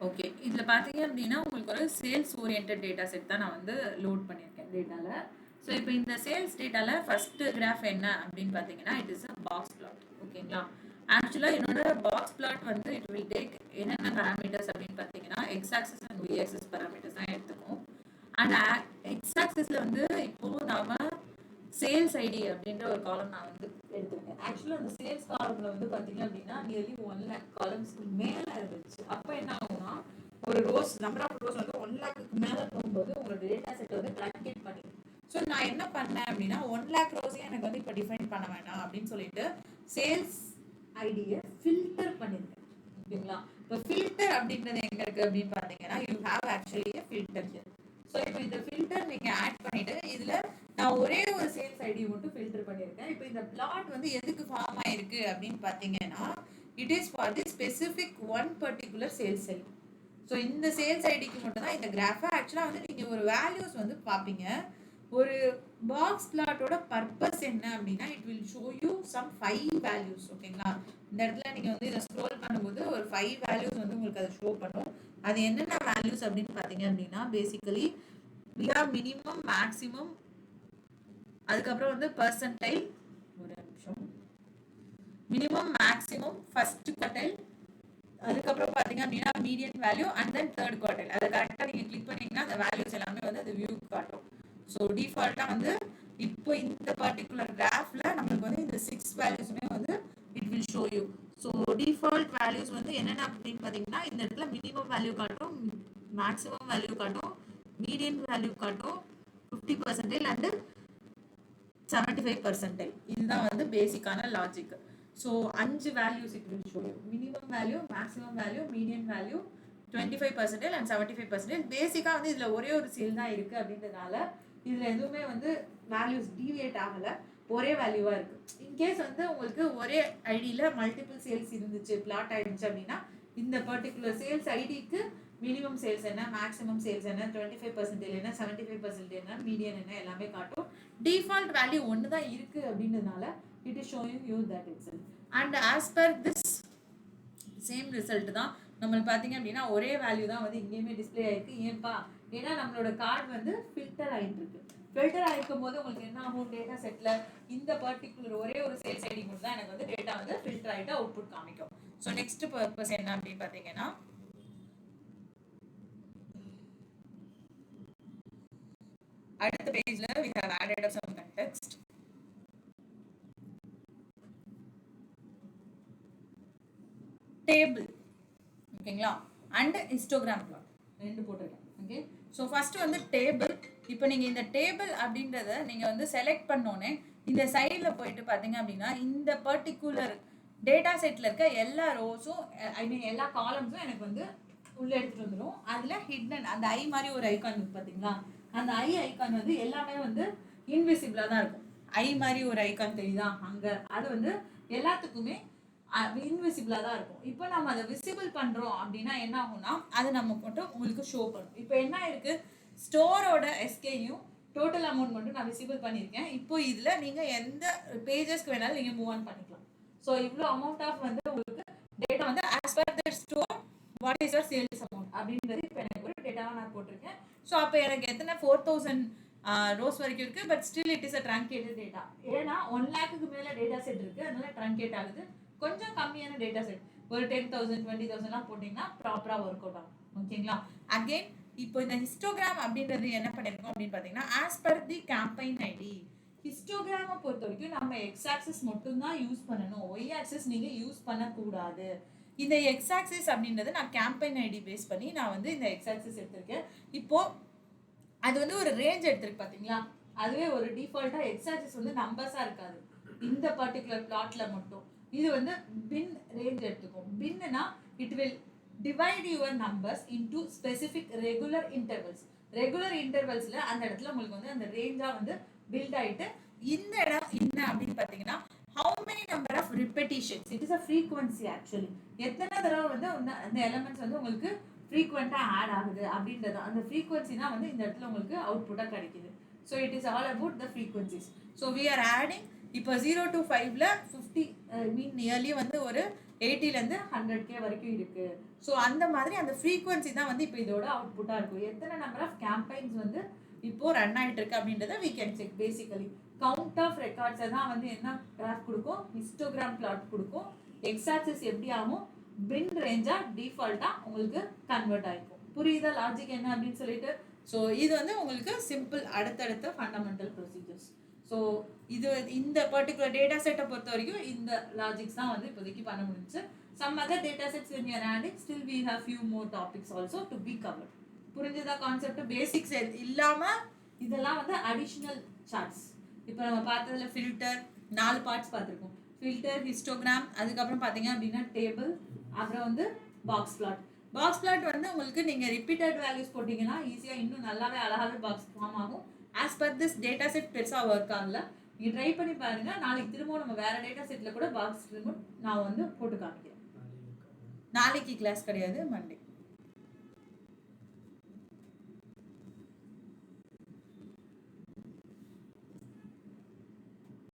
Okay. இதுல பார்த்தீங்க அப்டின்னா, உங்களுக்கு ஒரு சேல்ஸ் ஓரியன்டட் டேட்டா செட் தான் நான் வந்து லோட் பண்ணியிருக்கேன் டேட்டால. ஸோ இப்போ இந்த சேல்ஸ் டேட்டால ஃபர்ஸ்ட் கிராஃப் என்ன அப்படின்னு பார்த்தீங்கன்னா, it is a box plot. ஓகேங்களா? ஆக்சுவலா என்னோட பாக்ஸ் பிளாட் வந்து இட் வில் டேக் என்னென்ன பாராமீட்டர்ஸ் அப்படின்னு பார்த்தீங்கன்னா, X axis and Y axis parameters தான் எடுத்துக்கும். அண்ட் எக்ஸ் ஆக்சிஸ்ல வந்து இப்போ நாம சேல்ஸ் ஐடி அப்படின்ற ஒரு காலம் நான் வந்து எடுத்திருக்கேன். ஆக்சுவலா அந்த சேல்ஸ் காலம்ல வந்து பாத்தீங்க அப்படின்னா நியர்லி 1 lakh காலம்ஸ்க்கு மேல இருந்துச்சு. அப்ப என்ன ஆகும்னா ஒரு ரோஸ் நம்பர் ஆஃப் ரோஸ் வந்து 1 lakhக்கு மேல போகும்போது உங்களோட டேட்டா செட் வந்து ட்ரான்கேட் பண்ணிடும். ஸோ நான் என்ன பண்ணேன் அப்படின்னா 1 lakh ரோஸையும் எனக்கு வந்து இப்போ டிஃபைன் பண்ண வேண்டாம் அப்படின்னு சொல்லிட்டு சேல்ஸ் ஐடியை ஃபில்டர் பண்ணிருக்கேன். ஓகேங்களா? இப்போ ஃபில்டர் அப்படின்றது எங்க இருக்கு அப்படின்னு பாத்தீங்கன்னா you have actually filter here. So இப்போ இந்த ஃபில்டர் நீங்க ஆட் பண்ணிட்டு இதுல நான் ஒரே ஒரு சேல்ஸ் ஐடி மட்டும் ஃபில்டர் பண்ணியிருக்கேன். இப்போ இந்த பிளாட் வந்து எதுக்கு ஃபார்ம் ஆயிருக்கு அப்படின்னு பார்த்தீங்கன்னா it is for the specific one particular sales ID. So இந்த சேல்ஸ் ஐடிக்கு மட்டும் தான் இந்த கிராஃபை ஆக்சுவலாக வந்து நீங்கள் ஒரு வேல்யூஸ் வந்து பார்ப்பீங்க. ஒரு பாக்ஸ் பிளாட்டோட பர்பஸ் என்ன அப்படின்னா it will show you some 5 values. ஓகேங்களா? இந்த இடத்துல நீங்கள் வந்து இதை ஸ்க்ரோல் பண்ணும்போது ஒரு 5 வேல்யூஸ் வந்து உங்களுக்கு அதை ஷோ பண்ணும். அது என்னென்ன வேல்யூஸ் அப்படின்னு பார்த்தீங்க அப்படின்னா basically we have minimum maximum, அதுக்கப்புறம் வந்து பர்சன்டைல், ஒரு நிமிஷம், மினிமம் மேக்ஸிமம் ஃபர்ஸ்ட் குவார்டைல், அதுக்கப்புறம் பார்த்தீங்க அப்படின்னா median value and then third quartile. அதை கரெக்டாக நீங்கள் கிளிக் பண்ணீங்கன்னா அந்த வேல்யூஸ் எல்லாமே வந்து அது வியூ காட்டும். ஸோ டிஃபால்ட்டாக வந்து இப்போ இந்த பர்டிகுலர் கிராஃப்ல நம்மளுக்கு வந்து இந்த 6 வேல்யூஸுமே வந்து it will show you. So default values வந்து என்னென்ன அப்படின்னு பார்த்தீங்கன்னா இந்த இடத்துல மினிமம் வேல்யூ காட்டும், மேக்ஸிமம் வேல்யூ காட்டும், மீடியன் வேல்யூ காட்டும், 50% அண்ட் 75%. இதுதான் வந்து பேசிக்கான logic. So 5 values it will show you. Minimum value, maximum value, median value, 25% and 75%. பேசிக்காக வந்து இதில் ஒரே ஒரு சேல் தான் இருக்குது அப்படின்றதுனால இதில் எதுவுமே வந்து வேல்யூஸ் டீவியேட் ஆகலை, ஒரே வேல்யூவாக இருக்குது. இன்கேஸ் வந்து உங்களுக்கு ஒரே ஐடியில் மல்டிபிள் சேல்ஸ் இருந்துச்சு, பிளாட் ஆயிடுச்சு அப்படின்னா இந்த பர்டிகுலர் சேல்ஸ் ஐடிக்கு மினிமம் சேல்ஸ் என்ன, மேக்ஸிமம் சேல்ஸ் என்ன, 25% என்ன, 75% என்ன, மீடியன் என்ன எல்லாமே காட்டும். டிஃபால்ட் வேல்யூ ஒன்று தான் இருக்குது அப்படின்றதுனால it is showing you that itself. And as per this same result தான் நம்மளுக்கு பார்த்தீங்க அப்படின்னா ஒரே வேல்யூ தான் வந்து இங்கேயுமே டிஸ்பிளே ஆயிருக்கு. ஏன்பா? ஏன்னா நம்மளோட கார்டு வந்து ஃபில்டர் ஆகிட்டு இருக்கு. ஃபில்டர் ஆகிருக்கும் போது உங்களுக்கு என்ன ஆகும், டேட்டா செட்டில் இந்த பர்டிகுலர் ஒரே ஒரு சேல்ஸ் ஐடி மட்டும் தான் எனக்கு வந்து டேட்டா வந்து ஃபில்டர் ஆகிட்டு அவுட்புட் காமிக்கும். ஸோ நெக்ஸ்ட் பர்பஸ் என்ன அப்படின்னு பார்த்தீங்கன்னா அடுத்த பேஜ்ல we have added up some context. Table, ஓகேங்களா, அண்ட் ஹிஸ்டோகிராம் பிளாட் ரெண்டு போட்டிருக்கேன். ஓகே, ஸோ ஃபர்ஸ்ட் வந்து டேபிள். இப்போ நீங்கள் இந்த டேபிள் அப்படின்றத நீங்கள் வந்து செலக்ட் பண்ணோன்னே இந்த சைடில் போயிட்டு பார்த்தீங்க அப்படின்னா இந்த பர்டிகுலர் டேட்டா செட்டில் இருக்க எல்லா ரோஸும் ஐ மீன் எல்லா காலம்ஸும் எனக்கு வந்து உள்ளே எடுத்துகிட்டு வந்துடும். அதில் ஹிட்டன் அந்த ஐ மாதிரி ஒரு ஐக்கான் இருக்குது பார்த்தீங்களா, அந்த ஐ ஐக்கான் வந்து எல்லாமே வந்து இன்விசிபிளாக தான் இருக்கும். ஐ மாதிரி ஒரு ஐக்கான் தெரியுதா அங்கே, அது வந்து எல்லாத்துக்குமே இன்விசிபிளாக தான் இருக்கும். இப்போ நம்ம அதை விசிபிள் பண்ணுறோம் அப்படின்னா என்ன ஆகும்னா அது நம்ம மட்டும் உங்களுக்கு ஷோ பண்ணும். இப்போ என்ன இருக்குது, ஸ்டோரோட எஸ்கேயும் டோட்டல் அமௌண்ட் மட்டும் நான் விசிபிள் பண்ணியிருக்கேன். இப்போ இதில் நீங்கள் எந்த பேஜஸ்க்கு வேணாலும் நீங்கள் மூவ் ஆன் பண்ணிக்கலாம். ஸோ இவ்வளோ அமௌண்ட் ஆஃப் வந்து உங்களுக்கு டேட்டா வந்து as per the store what is your sales amount அப்படின்றது இப்போ எனக்கு ஒரு டேட்டாவாக நான் போட்டிருக்கேன். ஸோ அப்போ எனக்கு எத்தனை 4000 ரோஸ் வரைக்கும் இருக்குது. But still it is a truncated data. ஏன்னா 1 lakhக்கு மேலே டேட்டா செட் இருக்குது, அதனால ட்ரங்கேட் ஆகுது. கொஞ்சம் கம்மியான டேட்டா செட் ஒரு 10,000 20,000 போட்டிங்கன்னா ப்ராப்பராக ஒர்க் அவுட் ஆகும். ஓகேங்களா? அகெயின் இப்போ இந்த ஹிஸ்டோகிராம் அப்படின்றது என்ன பண்ணியிருக்கோம் அப்படின்னு பார்த்தீங்கன்னா as per the campaign ID. ஹிஸ்டோகிராமை பொறுத்த வரைக்கும் நம்ம எக்ஸ் ஆக்சிஸ் மட்டும்தான் யூஸ் பண்ணணும், ஒய் ஆக்சிஸ் நீங்கள் யூஸ் பண்ணக்கூடாது. இந்த எக்ஸ் ஆக்சிஸ் அப்படின்றது நான் கேம்பெயின் ஐடி பேஸ் பண்ணி நான் வந்து இந்த எக்ஸ் ஆக்சிஸ் எடுத்திருக்கேன். இப்போ அது வந்து ஒரு ரேஞ்ச் எடுத்திருக்கு பார்த்தீங்களா, அதுவே ஒரு டிஃபால்ட்டாக எக்ஸ் ஆக்சிஸ் வந்து நம்பர்ஸாக இருக்காது இந்த பர்டிகுலர் பிளாட்ல மட்டும். இது வந்து பின் ரேஞ்ச் எடுத்துக்கும். பின்னா it will divide your numbers into specific regular intervals. Regular இன்டர்வல்ஸ்ல அந்த இடத்துல உங்களுக்கு வந்து அந்த ரேஞ்சா வந்து பில்ட் ஆயிட்டு இந்த இடம் என்ன அப்படின்னு பார்த்தீங்கன்னா how many number of repetitions, it is a frequency actually. எத்தனை தடவை வந்து அந்த எலிமெண்ட்ஸ் வந்து உங்களுக்கு ஃப்ரீக்வெண்டா ஆட் ஆகுது அப்படின்றது அந்த ஃப்ரீக்வன்சி தான் வந்து இந்த இடத்துல உங்களுக்கு அவுட்புட்டா கிடைக்குது. So it is all about the frequencies. So we are adding இப்போ 0 to 5ல 50 மீன் நியர்லி வந்து ஒரு 80லேருந்து 100K வரைக்கும் இருக்குது. ஸோ அந்த மாதிரி அந்த ஃப்ரீக்வன்சி தான் வந்து இப்போ இதோட அவுட்புட்டாக இருக்கும். எத்தனை நம்பர் ஆஃப் கேம்பெயின்ஸ் வந்து இப்போ ரன் ஆகிட்டு இருக்கு அப்படின்றத we can check. Basically count of ரெக்கார்ட்ஸை தான் வந்து என்ன கிராஃப் கொடுக்கும், ஹிஸ்டோகிராம் பிளாட் கொடுக்கும். எக்ஸ் ஆக்சிஸ் எப்படி ஆகும், பின் ரேஞ்சாக டிஃபால்ட்டாக உங்களுக்கு கன்வெர்ட் ஆகிக்கும். புரியுதா லாஜிக் என்ன அப்படின்னு சொல்லிட்டு? ஸோ இது வந்து உங்களுக்கு சிம்பிள் அடுத்தடுத்த ஃபண்டமெண்டல் ப்ரொசீஜர்ஸ். ஸோ இது இந்த பர்டிகுலர் டேட்டா செட்டை பொறுத்த வரைக்கும் இந்த லாஜிக்ஸ் தான் வந்து இப்போதைக்கு பண்ண முடிஞ்சு. Some other data sets when you are adding, still we have few more topics also to be covered. புரிஞ்சதா கான்செப்ட்? பேசிக்ஸ் இல்லாம இதெல்லாம் வந்து அடிஷனல் சார்ட்ஸ். இப்போ நம்ம பார்த்ததுல ஃபில்டர் 4 பார்ட்ஸ் பார்த்துருக்கோம். ஃபில்டர், ஹிஸ்டோகிராம், அதுக்கப்புறம் பார்த்தீங்க அப்படின்னா டேபிள், அப்புறம் வந்து பாக்ஸ் பிளாட். பாக்ஸ் பிளாட் வந்து உங்களுக்கு நீங்கள் ரிப்பீட்டட் வேல்யூஸ் போட்டிங்கன்னா ஈஸியாக இன்னும் நல்லாவே அழகாகவே பாக்ஸ் ஃபார்ம் ஆகும். As per this data set பெருசாக ஒர்க் ஆகல. நீங்கள் ட்ரை பண்ணி பாருங்க. நாளைக்கு திரும்பவும் நம்ம வேற டேட்டா செட்டில் கூட பாக்ஸ் திரும்ப நான் வந்து போட்டு காமிக்கிறேன். நாளைக்கு கிளாஸ் கிடையாது, மண்டே.